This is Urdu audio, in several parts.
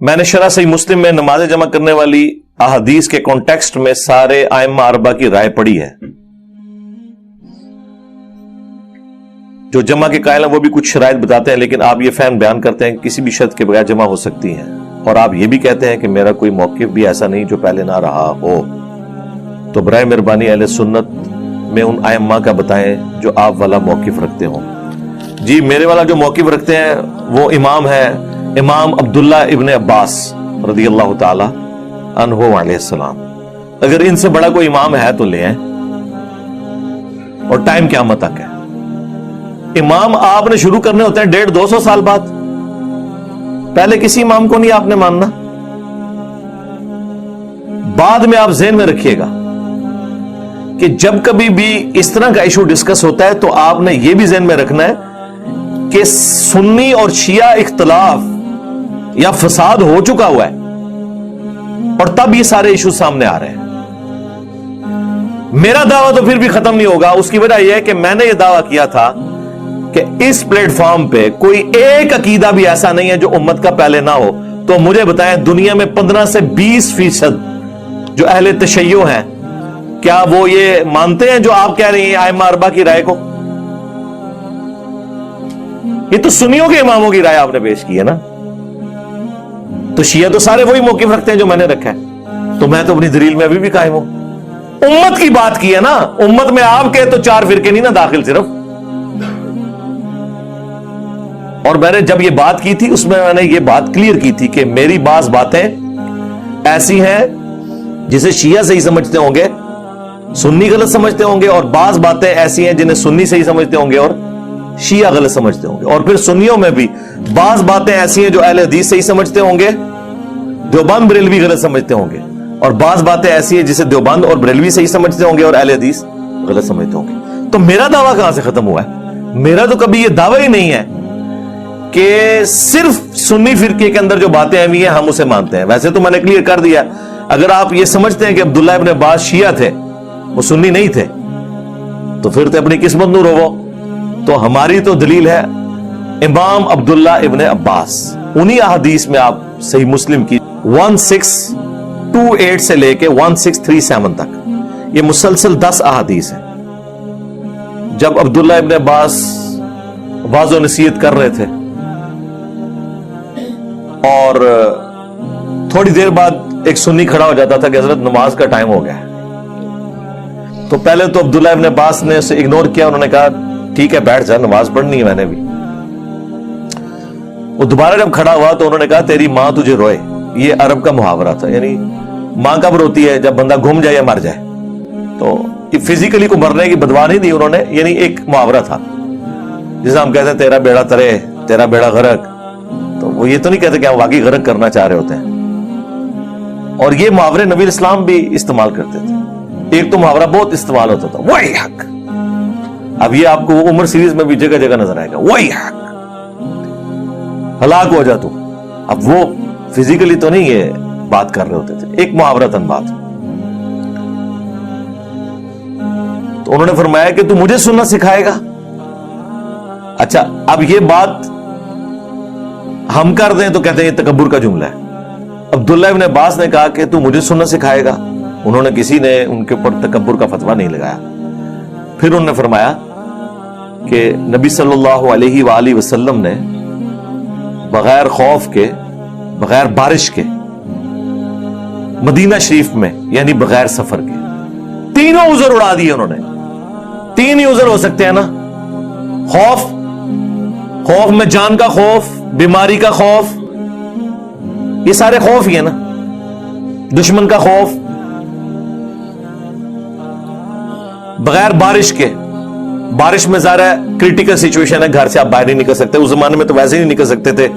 میں نے شرح صحیح مسلم میں نماز جمع کرنے والی احادیث کے کانٹیکسٹ میں سارے ائمہ اربعہ کی رائے پڑھی ہے. جو جمع کے قائل ہیں وہ بھی کچھ شرائط بتاتے ہیں، لیکن آپ یہ فہم بیان کرتے ہیں کہ کسی بھی شرط کے بغیر جمع ہو سکتی ہیں، اور آپ یہ بھی کہتے ہیں کہ میرا کوئی موقف بھی ایسا نہیں جو پہلے نہ رہا ہو. تو برائے مہربانی اہل سنت میں ان ائمہ کا بتائیں جو آپ والا موقف رکھتے ہوں. جی میرے والا جو موقف رکھتے ہیں وہ امام ہے امام عبداللہ ابن عباس رضی اللہ تعالی عنہ علیہ السلام. اگر ان سے بڑا کوئی امام ہے تو لے آئیں، اور ٹائم قیامت تک ہے. امام آپ نے شروع کرنے ہوتے ہیں 150-200 سال بعد. پہلے کسی امام کو نہیں آپ نے ماننا. بعد میں آپ ذہن میں رکھیے گا کہ جب کبھی بھی اس طرح کا ایشو ڈسکس ہوتا ہے تو آپ نے یہ بھی ذہن میں رکھنا ہے کہ سنی اور شیعہ اختلاف یا فساد ہو چکا ہوا ہے، اور تب یہ سارے ایشو سامنے آ رہے ہیں. میرا دعویٰ تو پھر بھی ختم نہیں ہوگا. اس کی وجہ یہ ہے کہ میں نے یہ دعویٰ کیا تھا کہ اس پلیٹ فارم پہ کوئی ایک عقیدہ بھی ایسا نہیں ہے جو امت کا پہلے نہ ہو. تو مجھے بتائیں دنیا میں 15 سے 20% جو اہل تشیع ہیں کیا وہ یہ مانتے ہیں جو آپ کہہ رہی ہیں ائمہ اربعہ کی رائے کو؟ یہ تو سنیوں کے اماموں کی رائے آپ نے پیش کی ہے نا. تو شیعہ تو سارے وہی موقف رکھتے ہیں جو میں نے رکھا ہے. تو میں تو اپنی دلیل میں ابھی بھی قائم ہوں. امت کی بات کی ہے نا. امت میں آپ کے تو 4 فرقے نہیں نا داخل صرف. اور میں نے جب یہ بات کی تھی اس میں نے یہ بات کلیئر کی تھی کہ میری بعض باتیں ایسی ہیں جسے شیعہ صحیح سمجھتے ہوں گے سنی غلط سمجھتے ہوں گے، اور بعض باتیں ایسی ہیں جنہیں سنی صحیح سمجھتے ہوں گے اور شیعہ غلط سمجھتے ہوں گے. اور پھر سنیوں میں بھی بعض باتیں ایسی ہیں جو اہل حدیث صحیح سمجھتے ہوں گے، دیوبند بریلوی غلط سمجھتے ہوں گے، اور بعض باتیں ایسی ہیں جسے دیوبند اور بریلوی صحیح سمجھتے ہوں گے اور اہل حدیث غلط سمجھتے ہوں گے. تو میرا دعویٰ کہاں سے ختم ہوا ہے؟ میرا تو کبھی یہ دعویٰ ہی نہیں ہے کہ صرف سنی فرقے کے اندر جو باتیں ہوئی ہیں ہم اسے مانتے ہیں. ویسے تو میں نے کلیئر کر دیا. اگر آپ یہ سمجھتے ہیں کہ عبداللہ ابن عباس شیعہ تھے، وہ سنی نہیں تھے، تو پھر تو اپنی قسمت نو رو. تو ہماری تو دلیل ہے امام عبداللہ ابن عباس. انہی احادیث میں آپ صحیح مسلم کی 1628 سے لے کے 1637 تک یہ مسلسل 10 احادیث ہیں. جب عبداللہ ابن عباس واعظ و نصیحت کر رہے تھے اور تھوڑی دیر بعد ایک سنی کھڑا ہو جاتا تھا کہ حضرت نماز کا ٹائم ہو گیا. تو پہلے تو عبداللہ ابن عباس نے اسے اگنور کیا. انہوں نے کہا ٹھیک ہے بیٹھ جا، نماز پڑھنی ہے میں نے بھی. وہ دوبارہ جب کھڑا ہوا تو انہوں نے کہا تیری ماں تجھے روئے. یہ عرب کا محاورہ تھا، یعنی ماں کب روتی ہے؟ جب بندہ گھوم جائے یا مر جائے. تو فزیکلی کو مرنے کی بدوا نہیں دی انہوں نے، یعنی ایک محاورہ تھا جسے ہم کہتے ہیں تیرا بیڑا ترے تیرا بیڑا غرق. تو وہ یہ تو نہیں کہتے کہ ہم واقعی غرق کرنا چاہ رہے ہوتے ہیں. اور یہ محاورے نبی اسلام بھی استعمال کرتے تھے. ایک تو محاورہ بہت استعمال ہوتا تھا وہی حق. اب یہ آپ کو وہ عمر سیریز میں بھی جگہ جگہ نظر آئے گا وہی حق، ہلاک ہو جا تو. اب وہ فزیکلی تو نہیں یہ بات کر رہے ہوتے تھے، ایک محاورتاً بات. تو انہوں نے فرمایا کہ تو مجھے سننا سکھائے گا. اچھا اب یہ بات ہم کر دیں تو کہتے ہیں یہ تکبر کا جملہ ہے. عبداللہ ابن عباس نے کہا کہ تو مجھے سننا سکھائے گا. انہوں نے کسی نے ان کے اوپر تکبر کا فتویٰ نہیں لگایا. پھر انہوں نے فرمایا کہ نبی صلی اللہ علیہ وآلہ وسلم نے بغیر خوف کے بغیر بارش کے مدینہ شریف میں یعنی بغیر سفر کے تینوں عذر اڑا دیے. انہوں نے 3 ہی عذر ہو سکتے ہیں نا. خوف میں جان کا خوف، بیماری کا خوف، یہ سارے خوف ہی ہیں نا. دشمن کا خوف. بغیر بارش کے، بارش میں ظاہر ہے کریٹیکل سچویشن ہے، گھر سے آپ باہر نہیں نکل سکتے. اس زمانے میں تو ویسے ہی نہیں نکل سکتے تھے،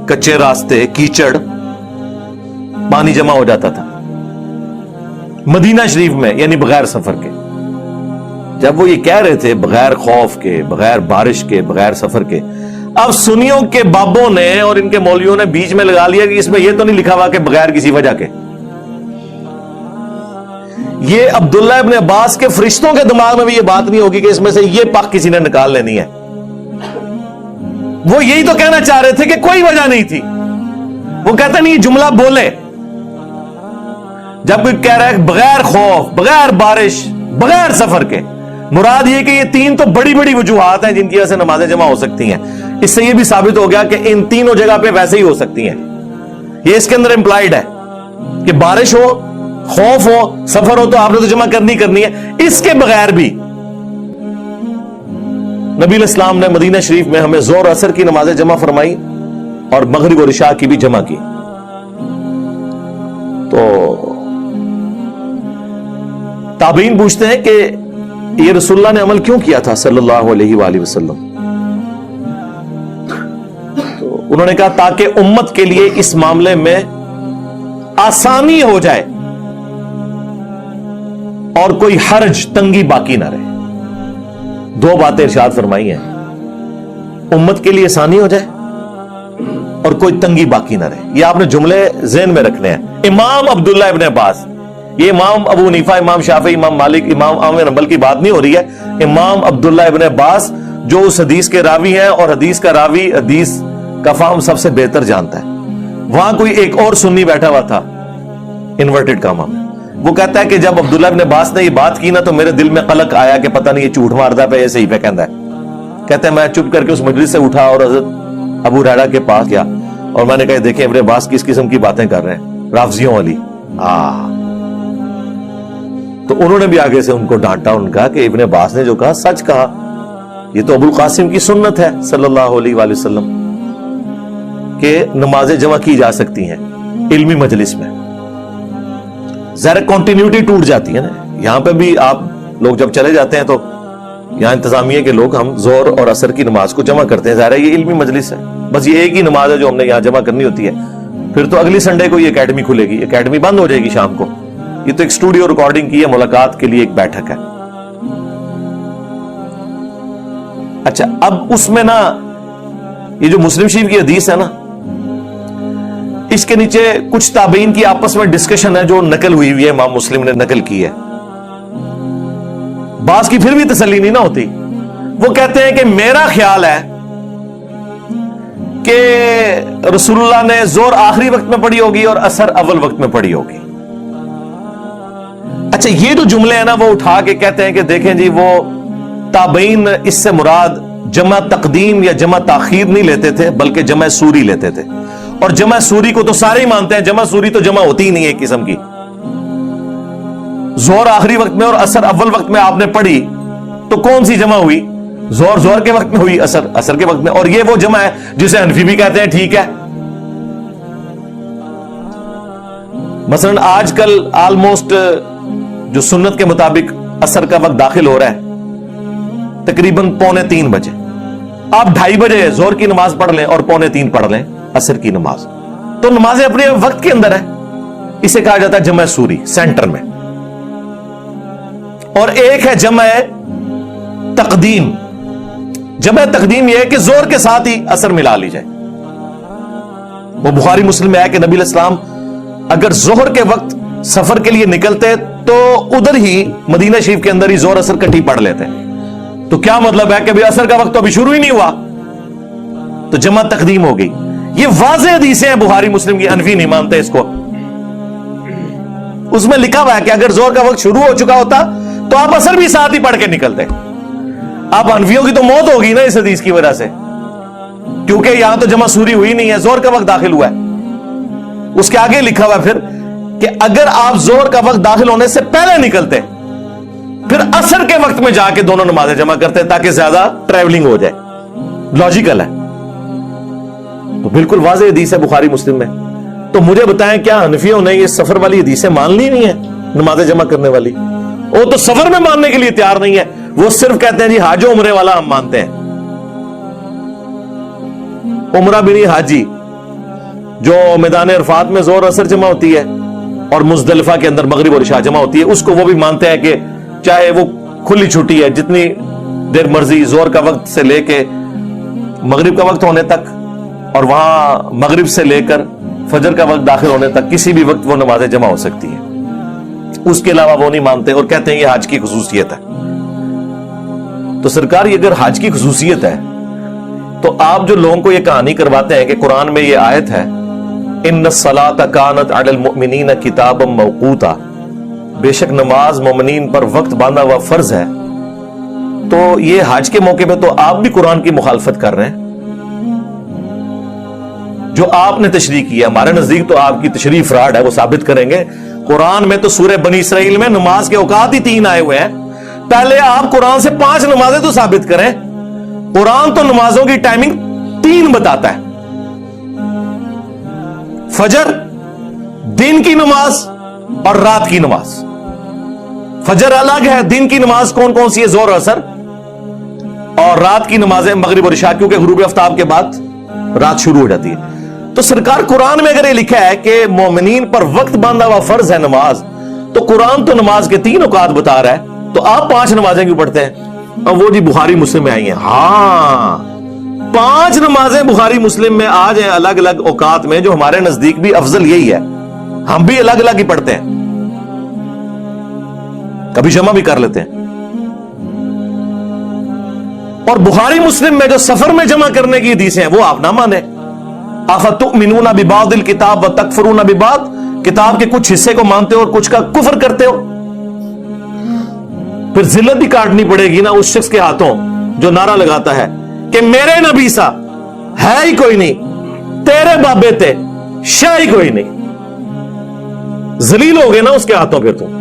کچے راستے، کیچڑ، پانی جمع ہو جاتا تھا. مدینہ شریف میں یعنی بغیر سفر کے. جب وہ یہ کہہ رہے تھے بغیر خوف کے، بغیر بارش کے، بغیر سفر کے، اب سنیوں کے بابوں نے اور ان کے مولویوں نے بیچ میں لگا لیا کہ اس میں یہ تو نہیں لکھا ہوا کہ بغیر کسی وجہ کے. یہ عبداللہ ابن عباس کے فرشتوں کے دماغ میں بھی یہ بات نہیں ہوگی کہ اس میں سے یہ پک کسی نے نکال لینی ہے. وہ یہی تو کہنا چاہ رہے تھے کہ کوئی وجہ نہیں تھی. وہ کہتے نہیں جملہ بولے جب کوئی کہہ رہا ہے بغیر خوف، بغیر بارش، بغیر سفر کے، مراد یہ کہ یہ تین تو بڑی بڑی وجوہات ہیں جن کی وجہ سے نمازیں جمع ہو سکتی ہیں. اس سے یہ بھی ثابت ہو گیا کہ ان تینوں جگہ پہ ویسے ہی ہو سکتی ہیں. یہ اس کے اندر امپلائڈ ہے کہ بارش ہو، خوف ہو، سفر ہو تو آپ نے تو جمع کرنی ہے. اس کے بغیر بھی نبی علیہ السلام نے مدینہ شریف میں ہمیں ظہر عصر کی نمازیں جمع فرمائی اور مغرب اور عشاء کی بھی جمع کی. تو تابعین پوچھتے ہیں کہ یہ رسول اللہ نے عمل کیوں کیا تھا صلی اللہ علیہ وآلہ وسلم؟ تو انہوں نے کہا تاکہ امت کے لیے اس معاملے میں آسانی ہو جائے اور کوئی حرج، تنگی باقی نہ رہے. دو باتیں ارشاد فرمائی ہیں، امت کے لیے آسانی ہو جائے اور کوئی تنگی باقی نہ رہے. یہ آپ نے جملے ذہن میں رکھنے ہیں. امام عبداللہ ابن عباس، یہ امام ابو حنیفہ، امام شافعی، امام مالک، امام احمد بن حنبل کی بات نہیں ہو رہی ہے. امام عبداللہ ابن عباس جو اس حدیث کے راوی ہیں اور حدیث کا راوی حدیث کا فہم سب سے بہتر جانتا ہے. وہاں کوئی ایک اور سنی بیٹھا ہوا تھا انورٹڈ کاما میں، وہ کہتا ہے کہ جب عبداللہ ابن عباس نے یہ بات کی نا تو میرے دل میں قلق آیا کہ پتہ نہیں یہ جھوٹ ماردا پہ یا صحیح پہ کہندا ہے. کہتے ہیں میں چپ کر کے اس مجلس سے اٹھا اور حضرت ابو ہریرہ کے پاس گیا اور میں نے کہا دیکھیں ابن عباس کس قسم کی باتیں کر رہے ہیں، رافضیوں والی. تو انہوں نے بھی آگے سے ان کو ڈانٹا، ان کا کہ ابن عباس نے جو کہا سچ کہا، یہ تو ابو القاسم کی سنت ہے صلی اللہ علیہ وآلہ وسلم کہ نمازیں جمع کی جا سکتی ہیں علمی مجلس میں. ظاہر کنٹینیوٹی ٹوٹ جاتی ہے نا. یہاں پہ بھی آپ لوگ جب چلے جاتے ہیں تو یہاں انتظامیہ کے لوگ ہم ظہر اور عصر کی نماز کو جمع کرتے ہیں. ظاہر ہے یہ علمی مجلس ہے، بس یہ ایک ہی نماز ہے جو ہم نے یہاں جمع کرنی ہوتی ہے. پھر تو اگلی سنڈے کو یہ اکیڈمی کھلے گی، اکیڈمی بند ہو جائے گی شام کو. یہ تو ایک اسٹوڈیو ریکارڈنگ کی ہے، ملاقات کے لیے ایک بیٹھک ہے. اچھا اب اس میں نا یہ جو مسلم شریف کی حدیث ہے نا، اس کے نیچے کچھ تابعین کی آپس میں ڈسکشن ہے جو نقل ہوئی ہے، امام مسلم نے نقل کی ہے. بعض کی پھر بھی تسلی نہیں نہ ہوتی. وہ کہتے ہیں کہ میرا خیال ہے کہ رسول اللہ نے ظہر آخری وقت میں پڑھی ہوگی اور عصر اول وقت میں پڑھی ہوگی. اچھا یہ جو جملے ہیں نا وہ اٹھا کے کہتے ہیں کہ دیکھیں جی وہ تابعین اس سے مراد جمع تقدیم یا جمع تاخیر نہیں لیتے تھے بلکہ جمع سوری لیتے تھے. اور جمع سوری کو تو سارے ہی مانتے ہیں، جمع سوری تو جمع ہوتی ہی نہیں ہے ایک قسم کی. ظہر آخری وقت میں اور عصر اول وقت میں آپ نے پڑھی تو کون سی جمع ہوئی؟ ظہر کے وقت میں ہوئی، عصر کے وقت میں. اور یہ وہ جمع ہے جسے حنفی بھی کہتے ہیں ٹھیک ہے. مثلا آج کل آلموسٹ جو سنت کے مطابق عصر کا وقت داخل ہو رہا ہے تقریباً 2:45 بجے. آپ 2:30 بجے ظہر کی نماز پڑھ لیں اور 2:45 پڑھ لیں عصر کی نماز، تو نمازیں اپنے وقت کے اندر ہے. اسے کہا جاتا ہے جمع سوری سینٹر میں. اور ایک ہے جمع تقدیم. جمع تقدیم یہ ہے کہ ظہر کے ساتھ ہی عصر ملا لی جائے. وہ بخاری مسلم میں ہے کہ نبی علیہ السلام اگر ظہر کے وقت سفر کے لیے نکلتے تو ادھر ہی مدینہ شریف کے اندر ہی ظہر عصر کٹھی پڑھ لیتے. تو کیا مطلب ہے کہ ابھی عصر کا وقت تو ابھی شروع ہی نہیں ہوا، تو جمع تقدیم ہو گئی. یہ واضح حدیثیں ہیں بخاری مسلم کی، حنفی نہیں مانتے اس کو. اس میں لکھا ہوا ہے کہ اگر ظہر کا وقت شروع ہو چکا ہوتا تو آپ عصر بھی ساتھ ہی پڑھ کے نکلتے. آپ حنفیوں کی تو موت ہوگی نا اس حدیث کی وجہ سے، کیونکہ یہاں تو جمع سوری ہوئی نہیں ہے، ظہر کا وقت داخل ہوا ہے. اس کے آگے لکھا ہوا ہے پھر کہ اگر آپ ظہر کا وقت داخل ہونے سے پہلے نکلتے پھر عصر کے وقت میں جا کے دونوں نمازیں جمع کرتے تاکہ زیادہ ٹریولنگ ہو جائے. لاجیکل ہے. تو بالکل واضح حدیث ہے بخاری مسلم میں. تو مجھے بتائیں کیا حنفیوں نے یہ سفر والی حدیثیں مان لی نہیں ہے نمازیں جمع کرنے والی؟ وہ تو سفر میں ماننے کے لیے تیار نہیں ہے. وہ صرف کہتے ہیں جی حاج و عمرے والا ہم مانتے ہیں. عمرہ بھی نہیں، حاجی جو میدان عرفات میں ظہر عصر جمع ہوتی ہے اور مزدلفہ کے اندر مغرب اور عشاء جمع ہوتی ہے، اس کو وہ بھی مانتے ہیں کہ چاہے وہ کھلی چھٹی ہے جتنی دیر مرضی ظہر کا وقت سے لے کے مغرب کا وقت ہونے تک اور وہاں مغرب سے لے کر فجر کا وقت داخل ہونے تک کسی بھی وقت وہ نمازیں جمع ہو سکتی ہیں. اس کے علاوہ وہ نہیں مانتے اور کہتے ہیں یہ حج کی خصوصیت ہے. تو سرکار یہ اگر حج کی خصوصیت ہے تو آپ جو لوگوں کو یہ کہانی کرواتے ہیں کہ قرآن میں یہ آیت ہے ان الصلاۃ کانت علی المؤمنین کتابا موقوتا، بے شک نماز مومنین پر وقت باندھا ہوا فرض ہے. تو یہ حج کے موقع پہ تو آپ بھی قرآن کی مخالفت کر رہے ہیں. جو آپ نے تشریح کی ہے، ہمارے نزدیک تو آپ کی تشریح فراڈ ہے، وہ ثابت کریں گے. قرآن میں تو سورہ بنی اسرائیل میں نماز کے اوقات ہی 3 آئے ہوئے ہیں. پہلے آپ قرآن سے 5 نمازیں تو ثابت کریں. قرآن تو نمازوں کی ٹائمنگ 3 بتاتا ہے. فجر، دن کی نماز اور رات کی نماز. فجر الگ ہے، دن کی نماز کون کون سی ہے؟ ظہر، عصر، اور رات کی نمازیں مغرب اور عشاء، کیونکہ غروب آفتاب کے بعد رات شروع ہو جاتی ہے. تو سرکار قرآن میں اگر یہ لکھا ہے کہ مومنین پر وقت باندھا ہوا فرض ہے نماز، تو قرآن تو نماز کے 3 اوقات بتا رہا ہے، تو آپ 5 نمازیں کیوں پڑھتے ہیں؟ اور وہ جی بخاری مسلم میں آئی ہیں. ہاں، 5 نمازیں بخاری مسلم میں آ جائیں الگ الگ اوقات میں، جو ہمارے نزدیک بھی افضل یہی ہے. ہم بھی الگ الگ ہی پڑھتے ہیں، کبھی جمع بھی کر لیتے ہیں. اور بخاری مسلم میں جو سفر میں جمع کرنے کی حدیثیں ہیں وہ آپ نہ مانیں. افتؤمنون ببعض الکتاب وتکفرون ببعض، کتاب کے کچھ حصے کو مانتے ہو اور کچھ کا کفر کرتے ہو. پھر ذلت بھی کاٹنی پڑے گی نا اس شخص کے ہاتھوں جو نعرہ لگاتا ہے کہ میرے نبی سا ہے ہی کوئی نہیں، تیرے بابے تے شاہ ہی کوئی نہیں. ذلیل ہو گئے نا اس کے ہاتھوں. پھر تم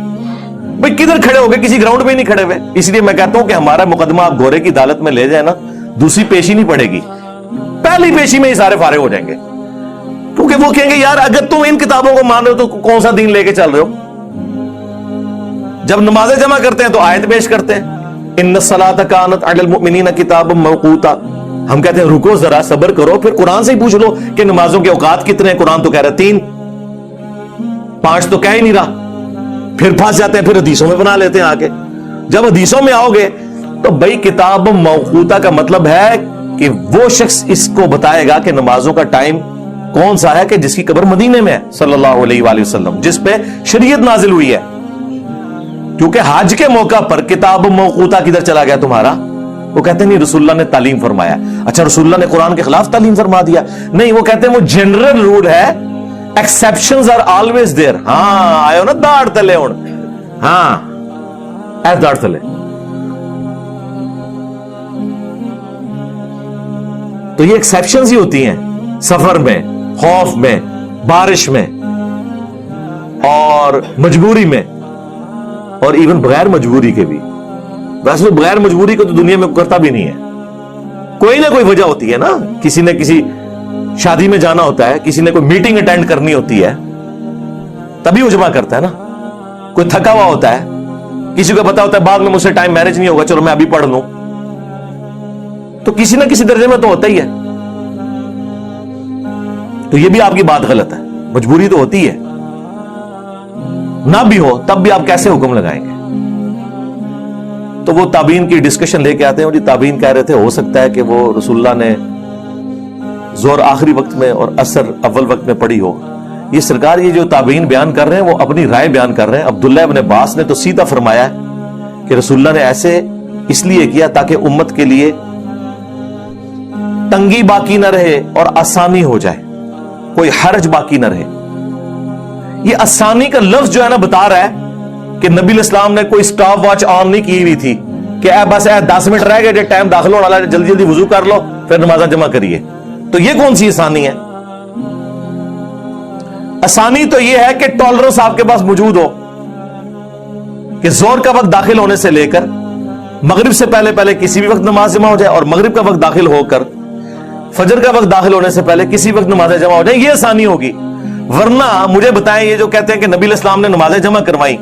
بھئی کدھر کھڑے ہو گئے؟ کسی گراؤنڈ پہ نہیں کھڑے ہوئے. اس لیے میں کہتا ہوں کہ ہمارا مقدمہ آپ گھوڑے کی عدالت میں لے جائیں نا، دوسری پیشی نہیں پڑے گی، پہلی پیشی میں ہی سارے فارغ ہو جائیں گے. کیونکہ وہ کہیں گے یار اگر تم ان کتابوں کو مان رہے ہو تو کون سا دین لے کے چل رہے ہو؟ جب نمازیں جمع کرتے ہیں تو آیت پیش کرتے ہیں ان الصلاۃ کانت علی المؤمنین کتابا موقوتا. ہم کہتے ہیں رکو ذرا، صبر کرو، پھر قرآن سے ہی پوچھ لو کہ نمازوں کے اوقات کتنے ہیں. قرآن تو کہہ رہا ہے 3، 5 تو کہہ ہی نہیں رہا. پھر پھنس جاتے ہیں، پھر حدیثوں میں بنا لیتے ہیں آگے. جب حدیثوں میں آؤ گے تو بھائی کتاب موقوتا کا مطلب ہے کہ وہ شخص اس کو بتائے گا کہ نمازوں کا ٹائم کون سا ہے، کہ جس کی قبر مدینے میں ہے صلی اللہ علیہ وآلہ وسلم، جس پہ شریعت نازل ہوئی ہے. کیونکہ حج کے موقع پر کتاب موقوتا کدھر چلا گیا تمہارا؟ وہ کہتے ہیں نہیں، رسول اللہ نے تعلیم فرمایا. اچھا، رسول اللہ نے قرآن کے خلاف تعلیم فرما دیا؟ نہیں، وہ کہتے ہیں وہ جنرل رول ہے، ایکسپشنز آر آلویز دیر. ہاں آئے ہو نا داڑ تلے ہوں، ہاں ایس داڑ تلے. تو یہ ایکسپشنز ہی ہوتی ہیں سفر میں، خوف میں، بارش میں، اور مجبوری میں، اور ایون بغیر مجبوری کے بھی. ویسے تو بغیر مجبوری کو تو دنیا میں کرتا بھی نہیں ہے، کوئی نہ کوئی وجہ ہوتی ہے نا. کسی نے کسی شادی میں جانا ہوتا ہے، کسی نے کوئی میٹنگ اٹینڈ کرنی ہوتی ہے، تبھی وہ جمع کرتا ہے نا. کوئی تھکا ہوا ہوتا ہے، کسی کو پتا ہوتا ہے بعد میں مجھ سے ٹائم میرج نہیں ہوگا، چلو میں ابھی پڑھ لوں. تو کسی نہ کسی درجے میں تو ہوتا ہی ہے. تو یہ بھی آپ کی بات غلط ہے، مجبوری تو ہوتی ہے. نہ بھی ہو تب بھی آپ کیسے حکم لگائیں گے؟ تو وہ تابعین کی ڈسکشن لے کے آتے ہیں. تابعین کہہ رہے تھے ہو سکتا ہے کہ وہ رسول اللہ نے ظہر آخری وقت میں اور عصر اول وقت میں پڑھی ہو. یہ سرکار یہ جو تابعین بیان کر رہے ہیں وہ اپنی رائے بیان کر رہے ہیں. عبداللہ ابن عباس نے تو سیدھا فرمایا ہے کہ رسول اللہ نے ایسے اس لیے کیا تاکہ امت کے لیے تنگی باقی نہ رہے اور آسانی ہو جائے، کوئی حرج باقی نہ رہے. یہ آسانی کا لفظ جو ہے نا بتا رہا ہے کہ نبی علیہ السلام نے کوئی سٹاپ واچ آن نہیں کی ہوئی تھی کہ بس 10 منٹ رہ گئے، ٹائم داخل ہونے والا، جلدی جلدی وضو کر لو پھر نمازاں جمع کریے. تو یہ کون سی آسانی ہے؟ آسانی تو یہ ہے کہ ٹالرنس آپ کے پاس موجود ہو کہ زور کا وقت داخل ہونے سے لے کر مغرب سے پہلے پہلے کسی بھی وقت نماز جمع ہو جائے، اور مغرب کا وقت داخل ہو کر فجر کا وقت داخل ہونے سے پہلے کسی وقت نمازیں جمع ہو جائیں. یہ آسانی ہوگی. ورنہ مجھے بتائیں، یہ جو کہتے ہیں کہ نبی علیہ السلام نے نمازیں جمع کروائی،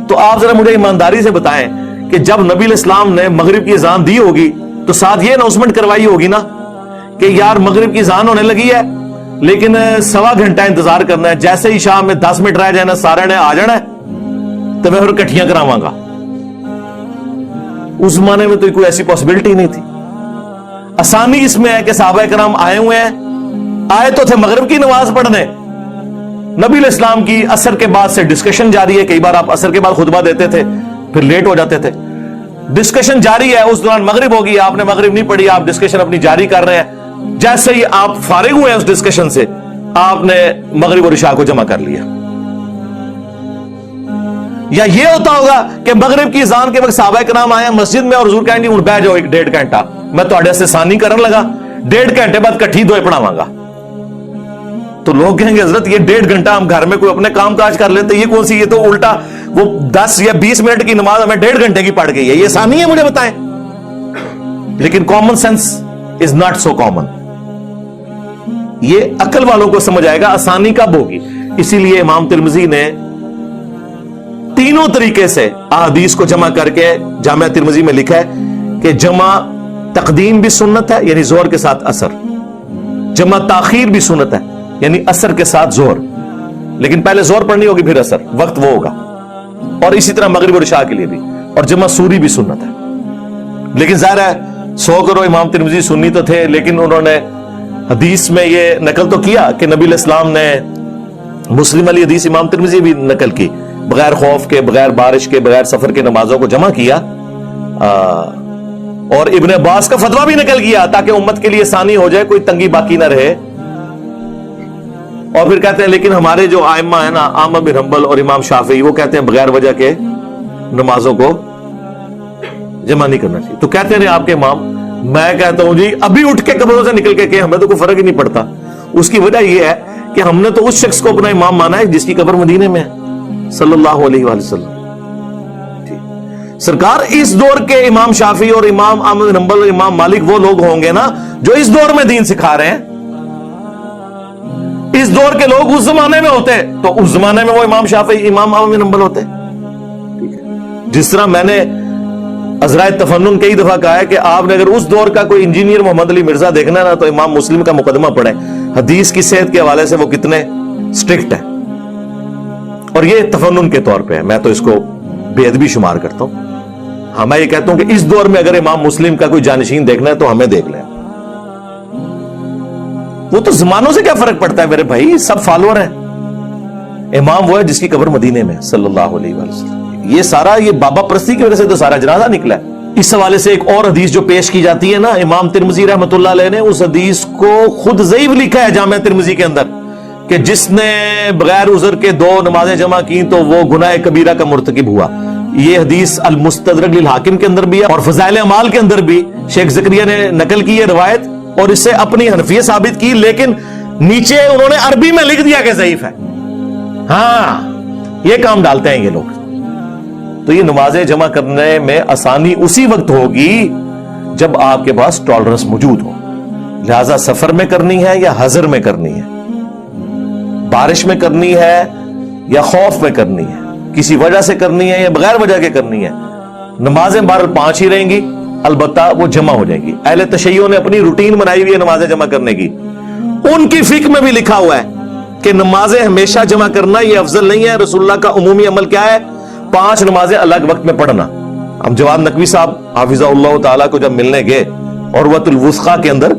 تو آپ ذرا مجھے ایمانداری سے بتائیں کہ جب نبی علیہ السلام نے مغرب کی اذان دی ہوگی تو ساتھ یہ اناؤنسمنٹ کروائی ہوگی نا کہ یار مغرب کی اذان ہونے لگی ہے لیکن 1.25 گھنٹہ انتظار کرنا ہے، جیسے ہی شام میں 10 منٹ رہ جائے نا سارے نے آ جانا ہے تو میں پھر کٹھیاں کراواں گا. اس زمانے میں تو کوئی ایسی پاسبلٹی نہیں تھی. آسانی اس میں ہے کہ صحابہ کرام آئے ہوئے ہیں، آئے تو تھے مغرب کی نماز پڑھنے، نبی علیہ السلام کی عصر کے بعد سے ڈسکشن جاری ہے. کئی بار آپ عصر کے بعد خطبہ دیتے تھے پھر لیٹ ہو جاتے تھے، ڈسکشن جاری ہے. اس دوران مغرب ہوگی، آپ نے مغرب نہیں پڑھی، آپ ڈسکشن اپنی جاری کر رہے ہیں. جیسے ہی آپ فارغ ہوئے اس ڈسکشن سے آپ نے مغرب اور عشاء کو جمع کر لیا. یا یہ ہوتا ہوگا کہ مغرب کی اذان کے وقت صحابہ کرام آئے مسجد میں اور حضور کہیں گے ہن بیٹھ جاؤ 1.5 گھنٹہ میں تہاڈے سے ثانی کرن لگا, 1.5 گھنٹے بعد کٹھی دوئے پڑھاواں گا. تو لوگ کہیں گے حضرت یہ 1.5 گھنٹہ ہم گھر میں کوئی اپنے کام کاج کر لیتے, یہ کون سی, یہ تو الٹا وہ 10 یا 20 منٹ کی نماز ہمیں 1.5 گھنٹے کی پڑھ گئی ہے, یہ ثانی ہے, مجھے بتائیں. لیکن common sense is not so common. یہ عقل والوں کو سمجھ آئے گا آسانی کب ہوگی. اسی لیے امام ترمذی نے تینوں طریقے سے احادیث کو جمع کر کے جامعہ ترمذی میں لکھا ہے کہ جمع تقدیم بھی سنت ہے یعنی زہر کے ساتھ اثر, جمع تاخیر بھی سنت ہے یعنی اثر کے ساتھ زہر, لیکن پہلے زہر پڑھنی ہوگی پھر اثر, وقت وہ ہوگا. اور اسی طرح مغرب اور عشاء کے لیے بھی, اور جمع سوری بھی سنت ہے. لیکن ظاہر ہے 100 کرو امام ترمذی سنی تو تھے, لیکن انہوں نے حدیث میں یہ نقل تو کیا کہ نبی علیہ السلام نے مسلم والی حدیث امام ترمذی بھی نقل کی, بغیر خوف کے, بغیر بارش کے, بغیر سفر کے نمازوں کو جمع کیا. اور ابن عباس کا فتویٰ بھی نقل کیا تاکہ امت کے لیے آسانی ہو جائے, کوئی تنگی باقی نہ رہے. اور پھر کہتے ہیں لیکن ہمارے جو ائمہ ہیں نا, احمد بن حنبل اور امام شافعی, وہ کہتے ہیں بغیر وجہ کے نمازوں کو جمع نہیں کرنا چاہیے. تو کہتے ہیں آپ کے امام, میں کہتا ہوں جی ابھی اٹھ کے قبروں سے نکل کے کہ ہمیں تو کوئی فرق ہی نہیں پڑتا. اس کی وجہ یہ ہے کہ ہم نے تو اس شخص کو اپنا امام مانا ہے جس کی قبر مدینے میں ہے صلی اللہ علیہ وآلہ وسلم. سرکار اس دور کے امام شافعی اور امام احمد بن حنبل اور امام مالک وہ لوگ ہوں گے نا جو اس دور میں دین سکھا رہے ہیں. اس دور کے لوگ اس زمانے میں ہوتے تو اس زمانے میں وہ امام شافعی امام احمد بن حنبل ہوتے. جس طرح میں نے عذرائے تفنن کئی دفعہ کہا ہے کہ آپ نے اگر اس دور کا کوئی انجینئر محمد علی مرزا دیکھنا ہے نا تو امام مسلم کا مقدمہ پڑھیں, حدیث کی صحت کے حوالے سے وہ کتنے سٹرکٹ ہیں. اور یہ تفنن کے طور پہ ہے, میں تو اس کو بے ادبی شمار کرتا ہوں. ہاں میں یہ کہتا ہوں کہ اس دور میں اگر امام مسلم کا کوئی جانشین دیکھنا ہے تو ہمیں دیکھ لیں. وہ تو زمانوں سے کیا فرق پڑتا ہے میرے بھائی, سب فالوور ہیں. امام وہ ہے جس کی قبر مدینے میں صلی اللہ علیہ وآلہ وسلم. یہ سارا یہ بابا پرستی کی وجہ سے تو سارا جنازہ نکلا ہے. اس حوالے سے ایک اور حدیث جو پیش کی جاتی ہے نا, امام ترمذی رحمۃ اللہ علیہ نے اس حدیث کو خود ضعیف لکھا ہے جامعہ ترمذی کے اندر کہ جس نے بغیر عذر کے 2 نمازیں جمع کی تو وہ گناہ کبیرہ کا مرتکب ہوا. یہ حدیث المستدرک للحاکم کے اندر بھی ہے اور فضائل اعمال کے اندر بھی شیخ زکریا نے نقل کی ہے روایت اور اس سے اپنی حنفیت ثابت کی, لیکن نیچے انہوں نے عربی میں لکھ دیا کہ ضعیف ہے. ہاں یہ کام ڈالتے ہیں یہ لوگ. تو یہ نمازیں جمع کرنے میں آسانی اسی وقت ہوگی جب آپ کے پاس ٹالرنس موجود ہو. لہذا سفر میں کرنی ہے یا حضر میں کرنی ہے, بارش میں کرنی ہے یا خوف میں کرنی ہے, کسی وجہ سے کرنی ہے یا بغیر وجہ کے کرنی ہے, نمازیں بہرحال 5 ہی رہیں گی, البتہ وہ جمع ہو جائیں گی. اہل تشیع نے اپنی روٹین بنائی ہوئی ہے نمازیں جمع کرنے کی. ان کی فقہ میں بھی لکھا ہوا ہے کہ نمازیں ہمیشہ جمع کرنا یہ افضل نہیں ہے. رسول اللہ کا عمومی عمل کیا ہے, 5 نمازیں الگ وقت میں پڑھنا. ہم جواد نقوی صاحب حافظہ اللہ تعالیٰ کو جب ملنے گئے عروۃ الوثقیٰ کے اندر,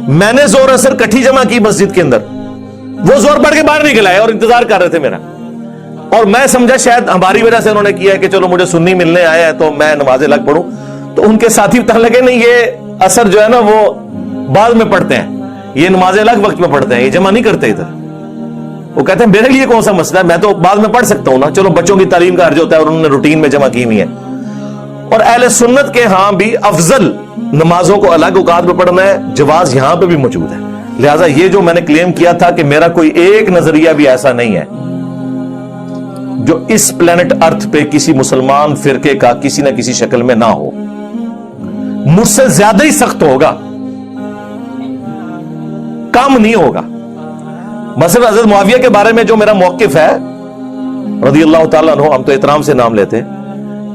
میں نے زور اثر کٹھی جمع کی مسجد کے اندر, وہ زور پڑھ کے باہر نکل آئے اور انتظار کر رہے تھے میرا, اور میں سمجھا شاید ہماری وجہ سے انہوں نے کیا ہے کہ چلو مجھے سنی ملنے آئے ہیں تو میں نمازیں الگ پڑھوں. تو ان کے ساتھی بتانے لگے نہیں یہ اثر جو ہے نا وہ بعد میں پڑھتے ہیں, یہ نمازیں الگ وقت میں پڑھتے ہیں, یہ جمع نہیں کرتے ادھر. وہ کہتے ہیں میرے لیے کون سا مسئلہ ہے, میں تو بعد میں پڑھ سکتا ہوں نا, چلو بچوں کی تعلیم کا حرج ہوتا ہے اور انہوں نے روٹین میں جمع کی ہوئی ہے. اور اہل سنت کے ہاں بھی افضل نمازوں کو الگ اوقات میں پڑھنا ہے, جواز یہاں پہ بھی موجود ہے. لہٰذا یہ جو میں نے کلیم کیا تھا کہ میرا کوئی ایک نظریہ بھی ایسا نہیں ہے جو اس پلانٹ ارتھ پہ کسی مسلمان فرقے کا کسی نہ کسی شکل میں نہ ہو, مجھ سے زیادہ ہی سخت ہوگا, کم نہیں ہوگا. مثلا حضرت معاویہ کے بارے میں جو میرا موقف ہے رضی اللہ تعالیٰ عنہ, ہم تو احترام سے نام لیتے ہیں,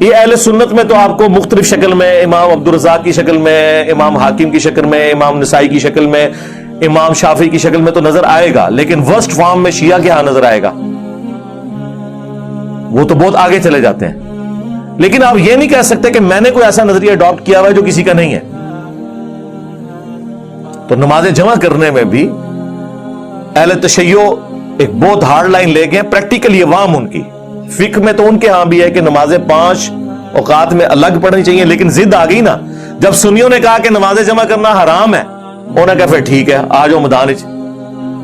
یہ اہل سنت میں تو آپ کو مختلف شکل میں, امام عبدالرزاق کی شکل میں, امام حاکم کی شکل میں, امام نسائی کی شکل میں, امام شافعی کی شکل میں تو نظر آئے گا, لیکن ورسٹ فارم میں شیعہ کے ہاں نظر آئے گا. وہ تو بہت آگے چلے جاتے ہیں. لیکن آپ یہ نہیں کہہ سکتے کہ میں نے کوئی ایسا نظریہ اڈاپٹ کیا ہوا ہے جو کسی کا نہیں ہے. تو نمازیں جمع کرنے میں بھی اہل تشیع ایک بہت ہارڈ لائن لے گئے. پریکٹیکلی عوام ان کی فقہ میں تو ان کے ہاں بھی ہے کہ نمازیں 5 اوقات میں الگ پڑھنی چاہیے, لیکن ضد آ گئی نا جب سنیوں نے کہا کہ نمازیں جمع کرنا حرام ہے, انہوں نے کہا پھر ٹھیک ہے آ جاؤ میدان وچ,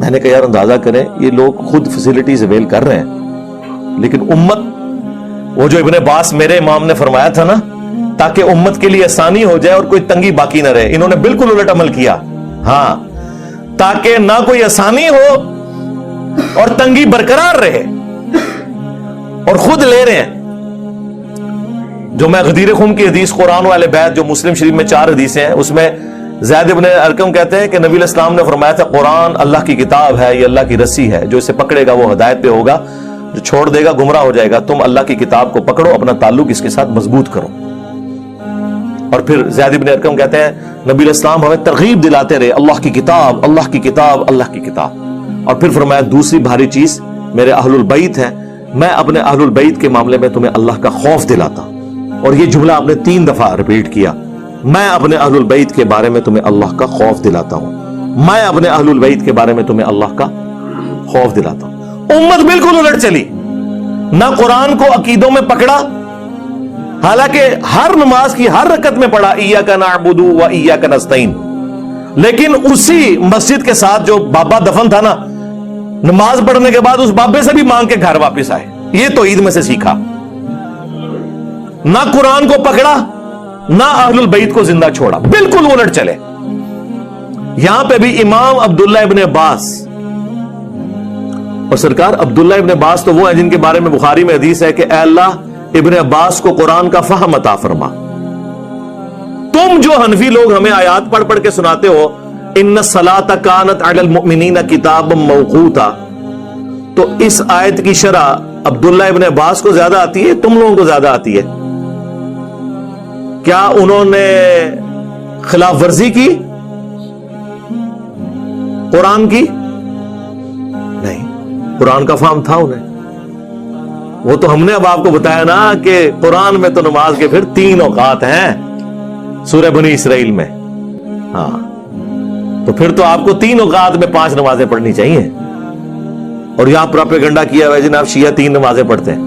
میں نے کہا یار اندازہ کریں یہ لوگ خود فیسلٹیز اویل کر رہے ہیں لیکن امت، وہ جو ابن عباس میرے امام نے فرمایا تھا نا تاکہ امت کے لیے آسانی ہو جائے اور کوئی تنگی باقی نہ رہے، انہوں نے بالکل الٹ عمل کیا. ہاں، تاکہ نہ کوئی آسانی ہو اور تنگی برقرار رہے، اور خود لے رہے ہیں. جو میں غدیر خم کی حدیث قرآن والے بیت جو مسلم شریف میں 4 حدیثیں ہیں، اس میں زید ابن ارقم کہتے ہیں کہ نبی علیہ السلام نے فرمایا تھا قرآن اللہ کی کتاب ہے، یہ اللہ کی رسی ہے، جو اسے پکڑے گا وہ ہدایت پہ ہوگا، جو چھوڑ دے گا گمراہ ہو جائے گا. تم اللہ کی کتاب کو پکڑو، اپنا تعلق اس کے ساتھ مضبوط کرو. اور پھر زید ابن ارقم کہتے ہیں نبی علیہ السلام ہمیں ترغیب دلاتے رہے اللہ کی کتاب، اللہ کی کتاب، اللہ کی کتاب. اور پھر فرمایا دوسری بھاری چیز میرے اہل البیت ہے، میں اپنے اہل البیت کے معاملے میں تمہیں اللہ کا خوف دلاتا ہوں. اور یہ جملہ آپ نے 3 دفعہ ریپیٹ کیا، میں اپنے اہل البیت کے بارے میں تمہیں اللہ کا خوف دلاتا ہوں، میں اپنے اہل البیت کے بارے میں تمہیں اللہ کا خوف دلاتا ہوں. امت بالکل الٹ چلی، نہ قرآن کو عقیدوں میں پکڑا، حالانکہ ہر نماز کی ہر رکعت میں پڑھا ایاک نعبد و ایاک نستعین، لیکن اسی مسجد کے ساتھ جو بابا دفن تھا نا، نماز پڑھنے کے بعد اس بابے سے بھی مانگ کے گھر واپس آئے. یہ تو عید میں سے سیکھا. نہ قرآن کو پکڑا نہ اہل البیت کو زندہ چھوڑا، بالکل الٹ چلے. یہاں پہ بھی امام عبداللہ ابن عباس، اور سرکار عبداللہ ابن عباس تو وہ ہیں جن کے بارے میں بخاری میں حدیث ہے کہ اے اللہ ابن عباس کو قرآن کا فہم عطا فرما. تم جو حنفی لوگ ہمیں آیات پڑھ پڑھ کے سناتے ہو ان الصلاۃ کانت علی المؤمنین کتابا موقوتا، تو اس آیت کی شرح عبداللہ ابن عباس کو زیادہ آتی ہے تم لوگوں کو زیادہ آتی ہے؟ کیا انہوں نے خلاف ورزی کی قرآن کی؟ نہیں، قرآن کا فہم تھا انہیں. وہ تو ہم نے اب آپ کو بتایا نا کہ قرآن میں تو نماز کے پھر 3 اوقات ہیں سورہ بنی اسرائیل میں. ہاں، تو پھر تو آپ کو 3 اوقات میں 5 نمازیں پڑھنی چاہیے. اور یہاں پروپیگنڈا کیا ہوا ہے جناب شیعہ 3 نمازیں پڑھتے ہیں.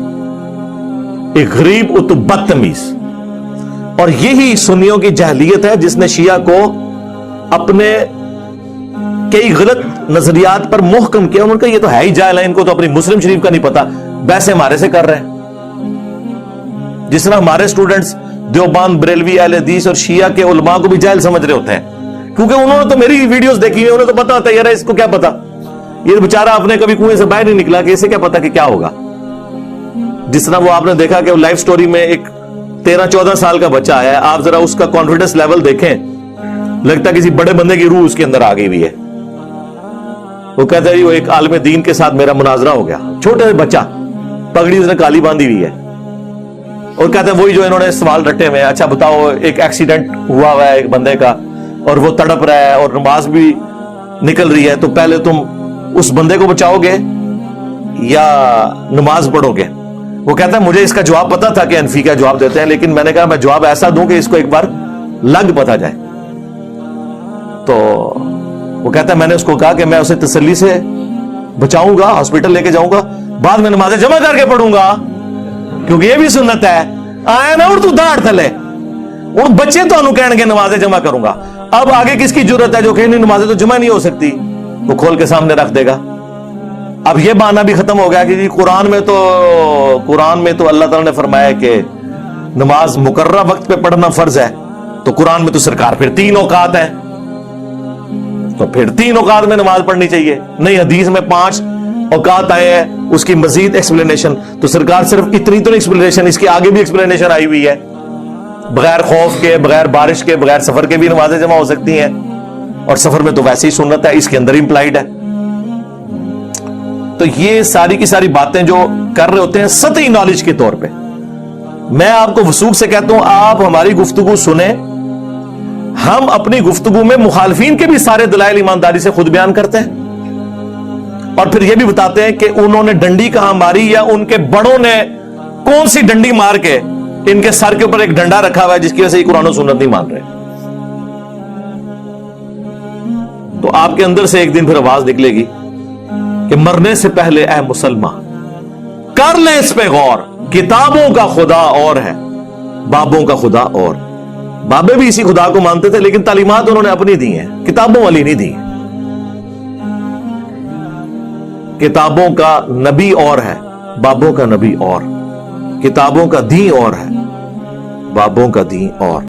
ایک غریب اتو بدتمیز. اور یہی سنیوں کی جہلیت ہے جس نے شیعہ کو اپنے کئی غلط نظریات پر محکم کیا. انہوں نے کہا یہ تو ہے ہی جاہل ہے، ان کو تو اپنی مسلم شریف کا نہیں پتا، ویسے ہمارے سے کر رہے ہیں. جس طرح ہمارے سٹوڈنٹس دیوبند بریلوی اہل حدیث اور شیعہ کے علماء کو بھی جاہل سمجھ رہے ہوتے ہیں، کیونکہ انہوں نے تو میری ویڈیوز دیکھی ہوئی، انہیں تو پتا ہوتا ہے یار اس کو کیا پتا، یہ بیچارہ اپنے کبھی کنویں سے باہر نہیں نکلا کہ اسے کیا پتا کہ کیا ہوگا. جس طرح وہ آپ نے دیکھا کہ لائف سٹوری میں ایک 13-14 سال کا بچہ آیا ہے، آپ ذرا اس کا کانفیڈنس لیول دیکھیں، لگتا کسی بڑے بندے کی روح اس کے اندر آ گئی ہوئی ہے. وہ کہتا ہے وہ ایک عالم دین کے ساتھ میرا مناظرہ ہو گیا، چھوٹے سے بچہ، پگڑی اس نے کالی باندھی ہوئی ہے، اور کہتا ہے وہی جو انہوں نے سوال رٹے ہوئے ہیں، اچھا بتاؤ ایک ایکسیڈنٹ ہوا ہے ایک بندے کا اور وہ تڑپ رہا ہے اور نماز بھی نکل رہی ہے، تو پہلے تم اس بندے کو بچاؤ گے یا نماز پڑھو گے؟ وہ کہتا ہے مجھے اس کا جواب پتا تھا کہ انفی کا جواب دیتے ہیں، لیکن میں نے کہا میں جواب ایسا دوں کہ اس کو ایک بار لگ پتا جائے. تو وہ کہتا ہے میں نے اس کو کہا کہ میں اسے تسلی سے بچاؤں گا، ہاسپٹل لے کے جاؤں گا، بعد میں نمازیں جمع کر کے پڑھوں گا، کیونکہ یہ بھی سنت ہے. آیا نا اور تو داڑ تھلے ان بچے تو انہوں کہنے کے نمازیں جمع کروں گا. اب آگے کس کی جرت ہے جو کہ نمازیں تو جمع نہیں ہو سکتی، وہ کھول کے سامنے رکھ دے گا. اب یہ بہانہ بھی ختم ہو گیا کہ جی قرآن میں تو اللہ تعالیٰ نے فرمایا کہ نماز مقررہ وقت پہ پڑھنا فرض ہے، تو قرآن میں تو سرکار پھر 3 اوقات ہیں، تو پھر 3 اوقات میں نماز پڑھنی چاہیے. نہیں، حدیث میں 5 اوقات آئے ہیں، اس کی مزید ایکسپلینیشن، تو سرکار صرف اتنی تو نہیں ایکسپلینیشن، اس کی آگے بھی ایکسپلینیشن آئی ہوئی ہے. بغیر خوف کے، بغیر بارش کے، بغیر سفر کے بھی نمازیں جمع ہو سکتی ہیں، اور سفر میں تو ویسے ہی سنت ہے، اس کے اندر امپلائڈ ہے. تو یہ ساری کی ساری باتیں جو کر رہے ہوتے ہیں سطحی نالج کے طور پہ. میں آپ کو وثوق سے کہتا ہوں آپ ہماری گفتگو سنیں، ہم اپنی گفتگو میں مخالفین کے بھی سارے دلائل ایمانداری سے خود بیان کرتے ہیں، اور پھر یہ بھی بتاتے ہیں کہ انہوں نے ڈنڈی کہاں ماری یا ان کے بڑوں نے کون سی ڈنڈی مار کے ان کے سر کے اوپر ایک ڈنڈا رکھا ہوا ہے جس کی وجہ سے یہ قرآن و سنت نہیں مان رہے. تو آپ کے اندر سے ایک دن پھر آواز نکلے گی کہ مرنے سے پہلے اے مسلمان کر لے اس پہ غور، کتابوں کا خدا اور ہے، بابوں کا خدا اور. بابے بھی اسی خدا کو مانتے تھے لیکن تعلیمات انہوں نے اپنی دی ہیں، کتابوں والی نہیں دی. کتابوں کا نبی اور ہے، بابوں کا نبی اور، کتابوں کا دین اور ہے، بابوں کا دین اور۔